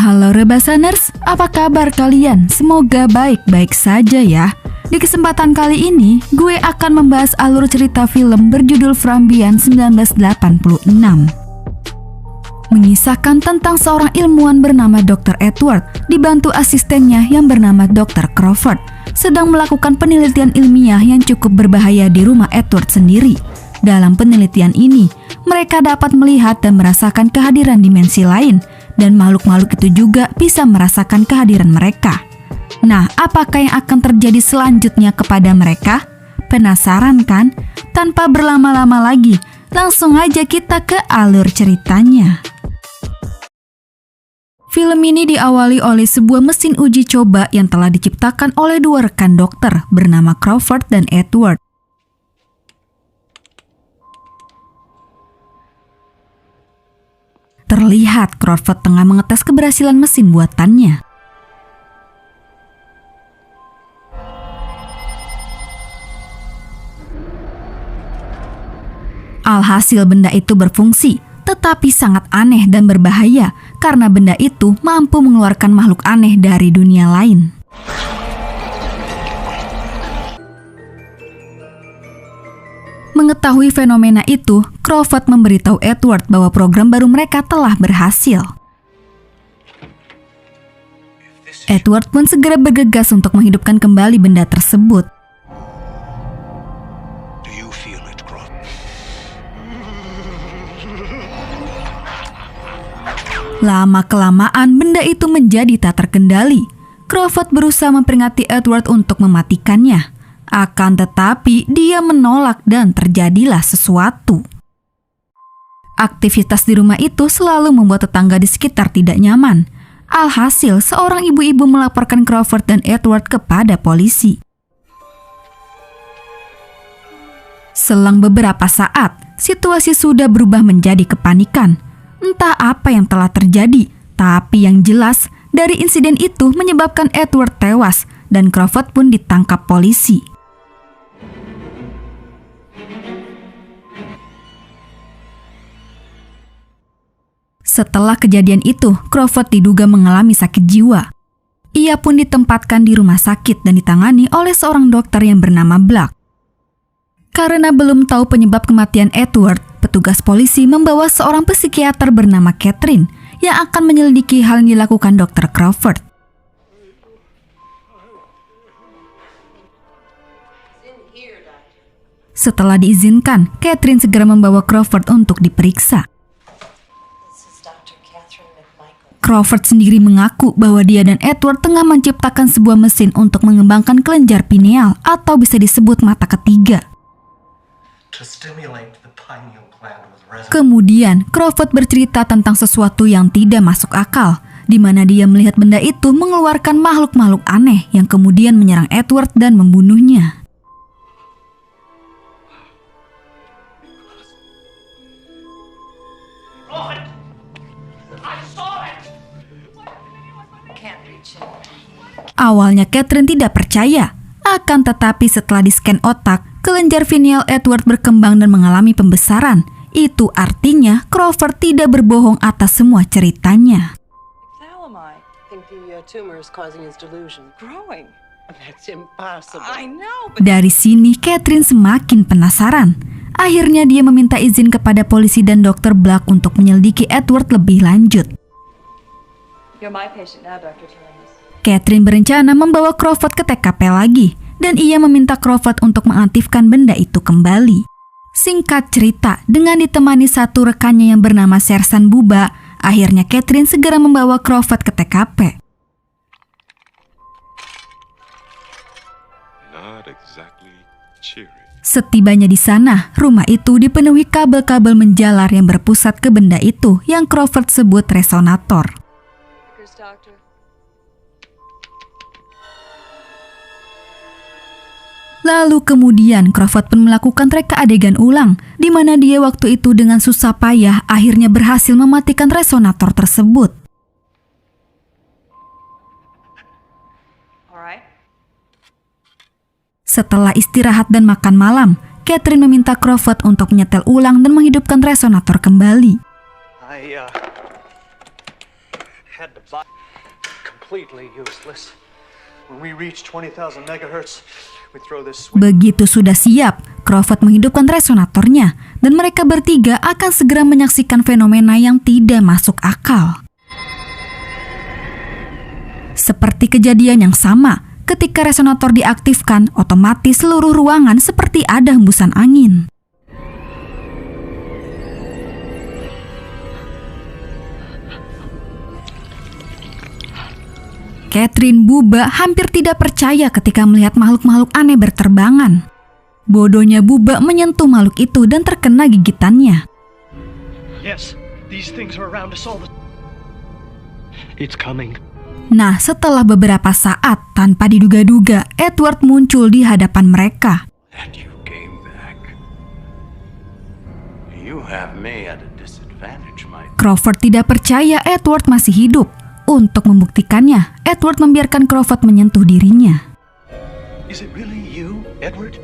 Halo Rebasaners, apa kabar kalian? Semoga baik-baik saja ya. Di kesempatan kali ini, gue akan membahas alur cerita film berjudul Frambian 1986. Mengisahkan tentang seorang ilmuwan bernama Dr. Edward dibantu asistennya yang bernama Dr. Crawford sedang melakukan penelitian ilmiah yang cukup berbahaya di rumah Edward sendiri. Dalam penelitian ini, mereka dapat melihat dan merasakan kehadiran dimensi lain, dan makhluk-makhluk itu juga bisa merasakan kehadiran mereka. Nah, apakah yang akan terjadi selanjutnya kepada mereka? Penasaran kan? Tanpa berlama-lama lagi, langsung aja kita ke alur ceritanya. Film ini diawali oleh sebuah mesin uji coba yang telah diciptakan oleh dua rekan dokter bernama Crawford dan Edward. Terlihat Crawford tengah mengetes keberhasilan mesin buatannya. Alhasil benda itu berfungsi, tetapi sangat aneh dan berbahaya karena benda itu mampu mengeluarkan makhluk aneh dari dunia lain. Mengetahui fenomena itu, Crawford memberitahu Edward bahwa program baru mereka telah berhasil. Edward pun segera bergegas untuk menghidupkan kembali benda tersebut. Lama-kelamaan benda itu menjadi tak terkendali. Crawford berusaha memperingati Edward untuk mematikannya. Akan tetapi dia menolak dan terjadilah sesuatu. Aktivitas di rumah itu selalu membuat tetangga di sekitar tidak nyaman. Alhasil seorang ibu-ibu melaporkan Crawford dan Edward kepada polisi. Selang beberapa saat, situasi sudah berubah menjadi kepanikan. Entah apa yang telah terjadi, tapi yang jelas dari insiden itu menyebabkan Edward tewas dan Crawford pun ditangkap polisi. Setelah kejadian itu, Crawford diduga mengalami sakit jiwa. Ia pun ditempatkan di rumah sakit dan ditangani oleh seorang dokter yang bernama Black. Karena belum tahu penyebab kematian Edward, petugas polisi membawa seorang psikiater bernama Catherine yang akan menyelidiki hal yang dilakukan Dr. Crawford. Setelah diizinkan, Catherine segera membawa Crawford untuk diperiksa. Crawford sendiri mengaku bahwa dia dan Edward tengah menciptakan sebuah mesin untuk mengembangkan kelenjar pineal atau bisa disebut mata ketiga. Kemudian, Crawford bercerita tentang sesuatu yang tidak masuk akal, di mana dia melihat benda itu mengeluarkan makhluk-makhluk aneh yang kemudian menyerang Edward dan membunuhnya. Awalnya Catherine tidak percaya, akan tetapi setelah di-scan otak, kelenjar pineal Edward berkembang dan mengalami pembesaran. Itu artinya Crawford tidak berbohong atas semua ceritanya. Dari sini Catherine semakin penasaran. Akhirnya dia meminta izin kepada polisi dan Dr. Black untuk menyelidiki Edward lebih lanjut. Catherine berencana membawa Crawford ke TKP lagi, dan ia meminta Crawford untuk mengaktifkan benda itu kembali. Singkat cerita, dengan ditemani satu rekannya yang bernama Sersan Buba, akhirnya Catherine segera membawa Crawford ke TKP. Setibanya di sana, rumah itu dipenuhi kabel-kabel menjalar yang berpusat ke benda itu yang Crawford sebut resonator. Lalu kemudian Crawford pun melakukan reka adegan ulang, di mana dia waktu itu dengan susah payah akhirnya berhasil mematikan resonator tersebut. Setelah istirahat dan makan malam, Catherine meminta Crawford untuk menyetel ulang dan menghidupkan resonator kembali. completely useless. When we reach 20,000 megahertz, we throw this switch. Begitu sudah siap, Crawford menghidupkan resonatornya dan mereka bertiga akan segera menyaksikan fenomena yang tidak masuk akal. Seperti kejadian yang sama, ketika resonator diaktifkan, otomatis seluruh ruangan seperti ada hembusan angin. Catherine Bubba hampir tidak percaya ketika melihat makhluk-makhluk aneh berterbangan. Bodohnya Bubba menyentuh makhluk itu dan terkena gigitannya. Yes, these things are around us all. It's coming. Nah, setelah beberapa saat, tanpa diduga-duga, Edward muncul di hadapan mereka. And you came back. You have me at a disadvantage, my... Crawford tidak percaya Edward masih hidup. Untuk membuktikannya, Edward membiarkan Crawford menyentuh dirinya. Is it really you, Edward?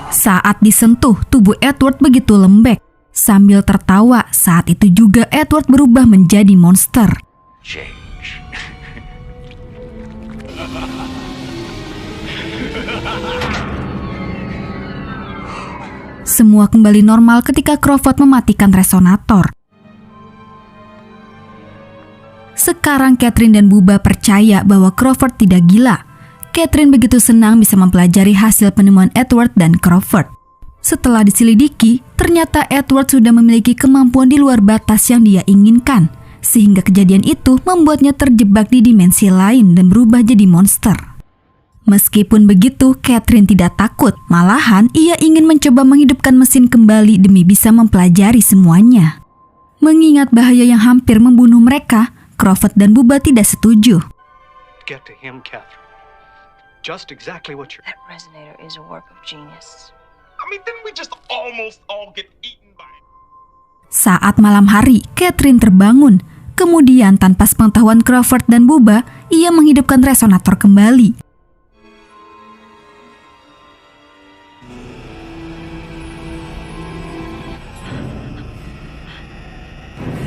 Saat disentuh, tubuh Edward begitu lembek. Sambil tertawa, saat itu juga Edward berubah menjadi monster. Change. Semua kembali normal ketika Crawford mematikan resonator. Sekarang Catherine dan Bubba percaya bahwa Crawford tidak gila. Catherine begitu senang bisa mempelajari hasil penemuan Edward dan Crawford. Setelah diselidiki, ternyata Edward sudah memiliki kemampuan di luar batas yang dia inginkan, sehingga kejadian itu membuatnya terjebak di dimensi lain dan berubah jadi monster. Meskipun begitu, Catherine tidak takut, malahan ia ingin mencoba menghidupkan mesin kembali demi bisa mempelajari semuanya. Mengingat bahaya yang hampir membunuh mereka, Crawford dan Bubba tidak setuju. Get to him, Catherine. Just exactly what you're... That resonator is a work of genius. I mean, didn't we just almost all get eaten by it? Saat malam hari, Catherine terbangun. Kemudian tanpa sepengetahuan Crawford dan Bubba, ia menghidupkan resonator kembali.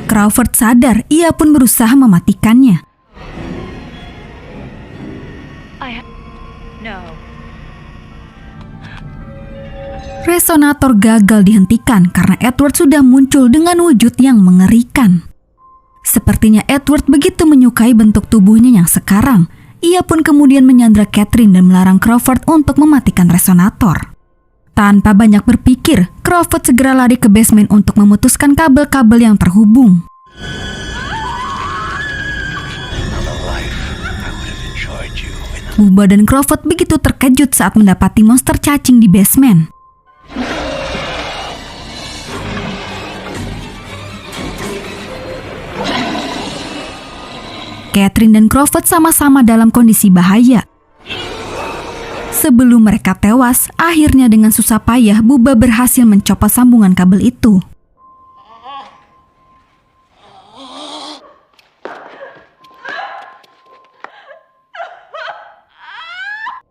Crawford sadar, ia pun berusaha mematikannya. No. Resonator gagal dihentikan karena Edward sudah muncul dengan wujud yang mengerikan. Sepertinya Edward begitu menyukai bentuk tubuhnya yang sekarang. Ia pun kemudian menyandra Catherine dan melarang Crawford untuk mematikan resonator. Tanpa banyak berpikir, Crawford segera lari ke basement untuk memutuskan kabel-kabel yang terhubung. Bubba dan Crawford begitu terkejut saat mendapati monster cacing di basement. Catherine dan Crawford sama-sama dalam kondisi bahaya. Sebelum mereka tewas, akhirnya dengan susah payah Bubba berhasil mencopot sambungan kabel itu.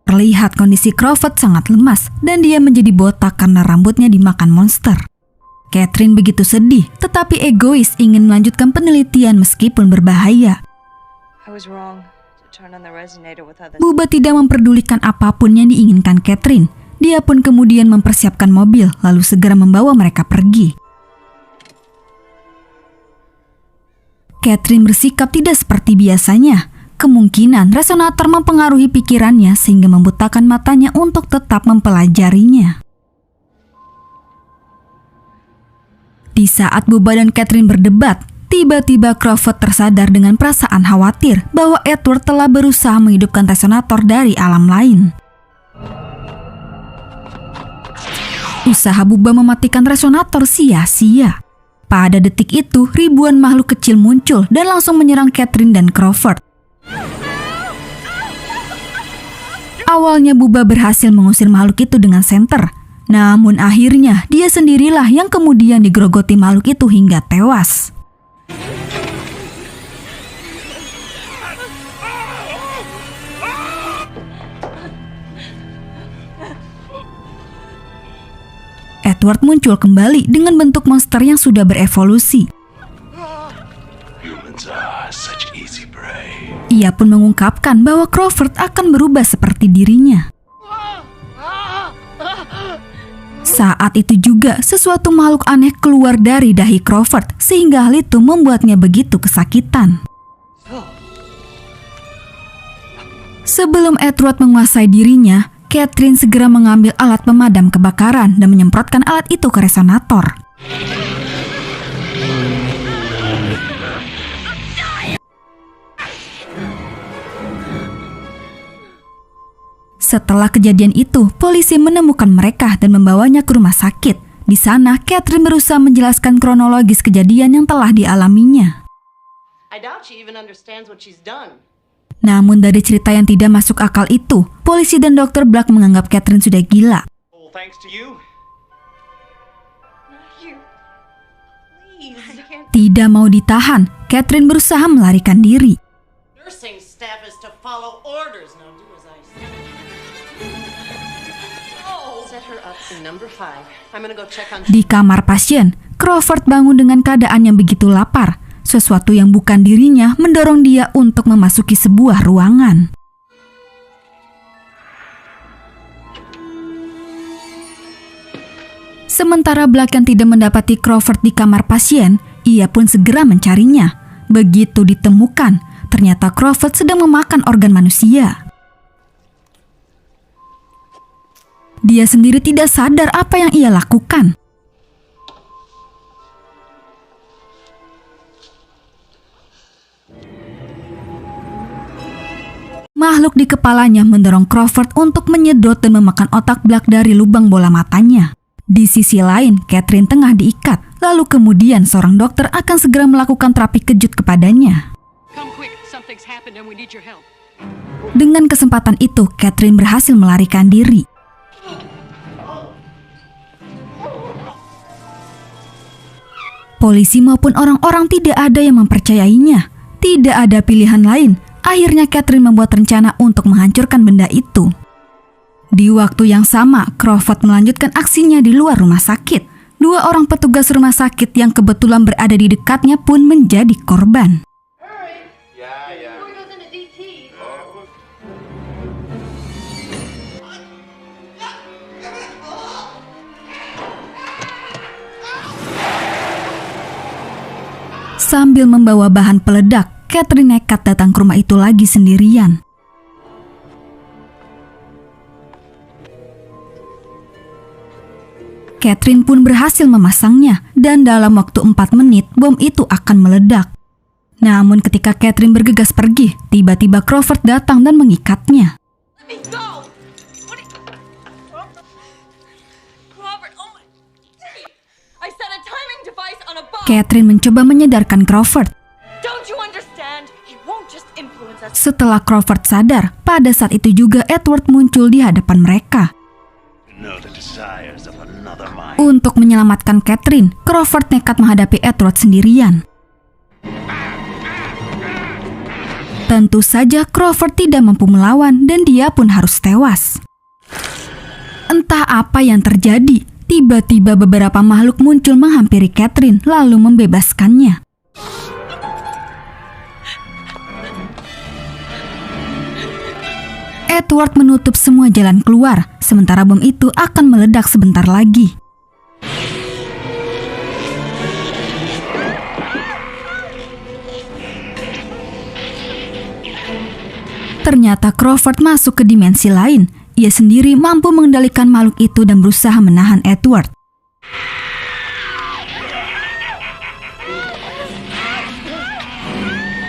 Terlihat kondisi Crawford sangat lemas dan dia menjadi botak karena rambutnya dimakan monster. Catherine begitu sedih, tetapi egois ingin melanjutkan penelitian meskipun berbahaya. I was wrong to turn on the resonator with others. Bubba tidak memperdulikan apapun yang diinginkan Catherine. Dia pun kemudian mempersiapkan mobil lalu segera membawa mereka pergi. Catherine bersikap tidak seperti biasanya. Kemungkinan resonator mempengaruhi pikirannya sehingga membutakan matanya untuk tetap mempelajarinya. Di saat Bubba dan Catherine berdebat, tiba-tiba Crawford tersadar dengan perasaan khawatir bahwa Edward telah berusaha menghidupkan resonator dari alam lain. Usaha Bubba mematikan resonator sia-sia. Pada detik itu, ribuan makhluk kecil muncul dan langsung menyerang Catherine dan Crawford. Awalnya Bubba berhasil mengusir makhluk itu dengan senter. Namun akhirnya dia sendirilah yang kemudian digerogoti makhluk itu hingga tewas. Edward muncul kembali dengan bentuk monster yang sudah berevolusi. Humans are such easy prey. Ia pun mengungkapkan bahwa Crawford akan berubah seperti dirinya. Saat itu juga sesuatu makhluk aneh keluar dari dahi Crawford sehingga hal itu membuatnya begitu kesakitan. Sebelum Edward menguasai dirinya, Catherine segera mengambil alat pemadam kebakaran dan menyemprotkan alat itu ke resonator. Setelah kejadian itu, polisi menemukan mereka dan membawanya ke rumah sakit. Di sana, Catherine berusaha menjelaskan kronologis kejadian yang telah dialaminya. I doubt she even understands what she's done. Namun dari cerita yang tidak masuk akal itu, polisi dan Dr. Black menganggap Catherine sudah gila. All thanks to you. Tidak mau ditahan, Catherine berusaha melarikan diri. Nursing staff is to follow orders. Now do as I say. Set her up in number 5. I'm gonna go check on. Di kamar pasien, Crawford bangun dengan keadaan yang begitu lapar. Sesuatu yang bukan dirinya mendorong dia untuk memasuki sebuah ruangan. Sementara Black yang tidak mendapati Crawford di kamar pasien, ia pun segera mencarinya. Begitu ditemukan, ternyata Crawford sedang memakan organ manusia. Dia sendiri tidak sadar apa yang ia lakukan. Makhluk di kepalanya mendorong Crawford untuk menyedot dan memakan otak Black dari lubang bola matanya. Di sisi lain, Catherine tengah diikat, lalu kemudian seorang dokter akan segera melakukan terapi kejut kepadanya. Come quick, something's happened and we need your help. Dengan kesempatan itu, Catherine berhasil melarikan diri. Polisi maupun orang-orang tidak ada yang mempercayainya. Tidak ada pilihan lain. Akhirnya Catherine membuat rencana untuk menghancurkan benda itu. Di waktu yang sama, Crawford melanjutkan aksinya di luar rumah sakit. 2 orang petugas rumah sakit yang kebetulan berada di dekatnya pun menjadi korban. Sambil membawa bahan peledak, Catherine nekat datang ke rumah itu lagi sendirian. Catherine pun berhasil memasangnya dan dalam waktu 4 menit bom itu akan meledak. Namun ketika Catherine bergegas pergi, tiba-tiba Crawford datang dan mengikatnya. Let me go! Robert, oh my... I set a timing device on a bomb! Catherine mencoba menyadarkan Crawford. Don't you understand? He won't just influence us. Setelah Crawford sadar, pada saat itu juga Edward muncul di hadapan mereka. Know the desires of another mind. Untuk menyelamatkan Catherine, Crawford nekat menghadapi Edward sendirian. Tentu saja Crawford tidak mampu melawan dan dia pun harus tewas. Entah apa yang terjadi, tiba-tiba beberapa makhluk muncul menghampiri Catherine lalu membebaskannya. Edward menutup semua jalan keluar, sementara bom itu akan meledak sebentar lagi. Ternyata Crawford masuk ke dimensi lain. Ia sendiri mampu mengendalikan makhluk itu dan berusaha menahan Edward.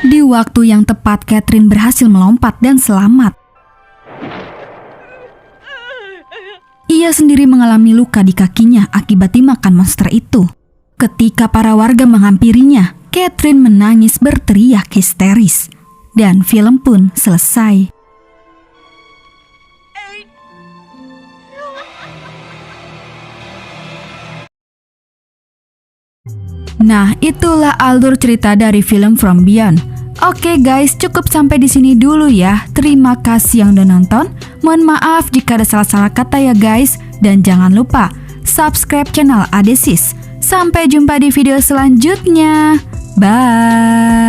Di waktu yang tepat, Catherine berhasil melompat dan selamat. Ia sendiri mengalami luka di kakinya akibat dimakan monster itu. Ketika para warga menghampirinya, Catherine menangis berteriak histeris. Dan film pun selesai. Nah, itulah alur cerita dari film From Beyond. Oke guys, cukup sampai di sini dulu ya. Terima kasih yang udah nonton. Mohon maaf jika ada salah-salah kata ya guys. Dan jangan lupa subscribe channel Adesis. Sampai jumpa di video selanjutnya. Bye.